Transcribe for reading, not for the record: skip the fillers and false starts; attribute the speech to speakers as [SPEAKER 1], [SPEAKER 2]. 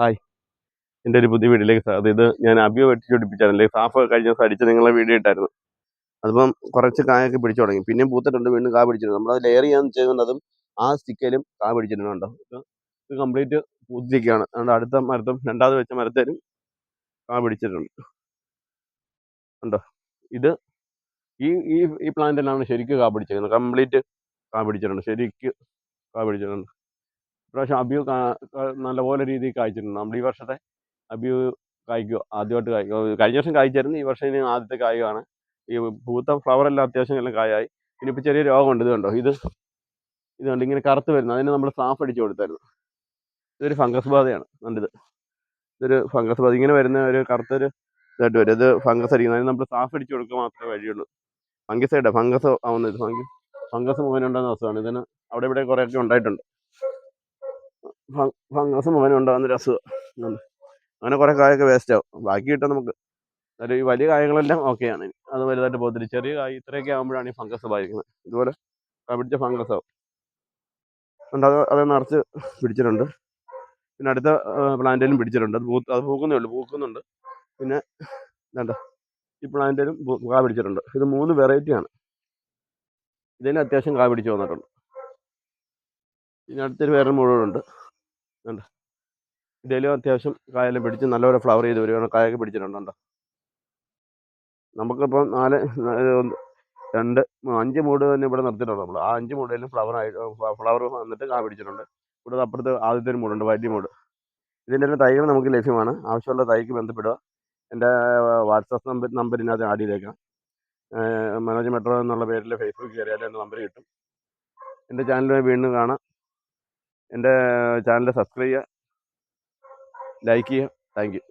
[SPEAKER 1] Hi, എൻ്റെ ഒരു പുതിയ വീഡിയോയിലേക്ക് സ്വാഗതം. ഇത് ഞാൻ അബിയോ വെട്ടിച്ച് പിടിപ്പിച്ചാണല്ലേ. സാഫ് കഴിഞ്ഞ ദിവസം അടിച്ച് നിങ്ങളെ വീഡിയോ ഇട്ടായിരുന്നു. അതിപ്പം കുറച്ച് കായൊക്കെ പിടിച്ചു തുടങ്ങി. പിന്നെയും പൂത്തിട്ടുണ്ട്, വീണ്ടും കാ പിടിച്ചിട്ടുണ്ട്. നമ്മളത് ലെയർ ചെയ്യാൻ ചെയ്യുന്നതും ആ സ്റ്റിക്കയിലും കാ പിടിച്ചിട്ടുണ്ടോ. ഇത് കംപ്ലീറ്റ് പൂത്തിരിക്കുകയാണ്. അതുകൊണ്ട് അടുത്ത മരത്തും രണ്ടാമത് വെച്ച മരത്തേലും കാ പിടിച്ചിട്ടുണ്ട്. ഉണ്ടോ? ഇത് ഈ ഈ ഈ പ്ലാന്റിലാണ് ശരിക്കും കാ പിടിച്ചിരിക്കുന്നത്. കംപ്ലീറ്റ് കാ പിടിച്ചിട്ടുണ്ട്, ശരിക്ക് കാ പിടിച്ചിട്ടുണ്ട്. ഇപ്രാവശ്യം അബിയോ നല്ലപോലെ രീതിയിൽ കായ്ച്ചിട്ടുണ്ട്. നമ്മൾ ഈ വർഷത്തെ അബിയു കായ്ക്കുക ആദ്യമായിട്ട് കായ്ക്കുക. കഴിഞ്ഞ വർഷം കായ്ച്ചായിരുന്നു, ഈ വർഷം ഇനി ആദ്യത്തെ കായ്കാണ്. ഈ പൂത്ത ഫ്ലവറെല്ലാം അത്യാവശ്യം എല്ലാം കായായി. പിന്നെ ഇപ്പോൾ ചെറിയ രോഗമുണ്ട്. ഇത് കണ്ടോ, ഇതുണ്ട് ഇങ്ങനെ കറുത്ത് വരുന്നത്. അതിന് നമ്മൾ സാഫ് അടിച്ചു കൊടുത്തായിരുന്നു. ഇതൊരു ഫംഗസ് ബാധയാണ്. കണ്ടിത്, ഇതൊരു ഫംഗസ് ബാധ. ഇങ്ങനെ വരുന്ന ഒരു കറുത്തൊരു ഇതായിട്ട് വരും. ഇത് ഫംഗസ് അടിക്കുന്നത്. അതിന് നമ്മൾ സാഫ് അടിച്ചു കൊടുക്കുക മാത്രമേ വഴിയുള്ളൂ. ഫംഗസ് ആവുന്നത് ഫംഗസ് മുഖേനുണ്ടാകുന്ന അസുഖമാണ്. ഇതിന് അവിടെ ഇവിടെ കുറേയൊക്കെ ഉണ്ടായിട്ടുണ്ട്. ഫംഗസ് മുഖേന ഉണ്ടാകുന്നൊരു അസുഖം. അങ്ങനെ കുറേ കായൊക്കെ വേസ്റ്റ് ആവും. ബാക്കി കിട്ടും നമുക്ക്. ഒരു ഈ വലിയ കായകളെല്ലാം ഓക്കെയാണ്. അത് വലുതായിട്ട് പോകത്തില്ല. ചെറിയ കായ് ഇത്രയൊക്കെ ആകുമ്പോഴാണ് ഈ ഫംഗസ് ബാധിക്കുന്നത്. ഇതുപോലെ പിടിച്ച ഫംഗസ് ആവും. അത് നിറച്ച് പിടിച്ചിട്ടുണ്ട്. പിന്നെ അടുത്ത പ്ലാന്റിലും പിടിച്ചിട്ടുണ്ട്. അത് പൂക്കുന്നേ ഉള്ളൂ, പൂക്കുന്നുണ്ട്. പിന്നെ എന്താ ഈ പ്ലാന്റിലും കാ പിടിച്ചിട്ടുണ്ട്. ഇത് 3 വെറൈറ്റിയാണ്. ഇതിന് അത്യാവശ്യം കാ പിടിച്ച് വന്നിട്ടുണ്ട്. ഇതിനടുത്തൊരു വേറെ മുഴുവനുണ്ട്. കണ്ടോ, ഇതിലും അത്യാവശ്യം കായെല്ലാം പിടിച്ച് നല്ലപോലെ ഫ്ലവർ ചെയ്ത് വരികയാണ്. കായൊക്കെ പിടിച്ചിട്ടുണ്ടോ. നമുക്കിപ്പം 5 മൂട് തന്നെ ഇവിടെ നിർത്തിയിട്ടുണ്ട് നമ്മൾ. ആ 5 മൂടയിലും ഫ്ലവർ വന്നിട്ട് കാ പിടിച്ചിട്ടുണ്ട്. ഇവിടെ അപ്പുറത്ത് ആദ്യത്തെ ഒരു മൂടുണ്ട്, വലിയ മൂട്. ഇതിൻ്റെ തന്നെ തൈകൾ നമുക്ക് ലഭ്യമാണ്. ആവശ്യമുള്ള തൈക്ക് ബന്ധപ്പെടുക. എൻ്റെ വാട്സാപ്പ് നമ്പർ ഇതിനകത്ത് ആഡ് ചെയ്തേക്കാം. മനോജ് മെട്രോ എന്നുള്ള പേരിൽ ഫേസ്ബുക്ക് കയറിയാൽ എൻ്റെ നമ്പർ കിട്ടും. എൻ്റെ ചാനൽ വീണ്ടും കാണാം. എൻ്റെ ചാനൽ സബ്സ്ക്രൈബ് ചെയ്യുക, ലൈക്ക് ചെയ്യുക. Thank you.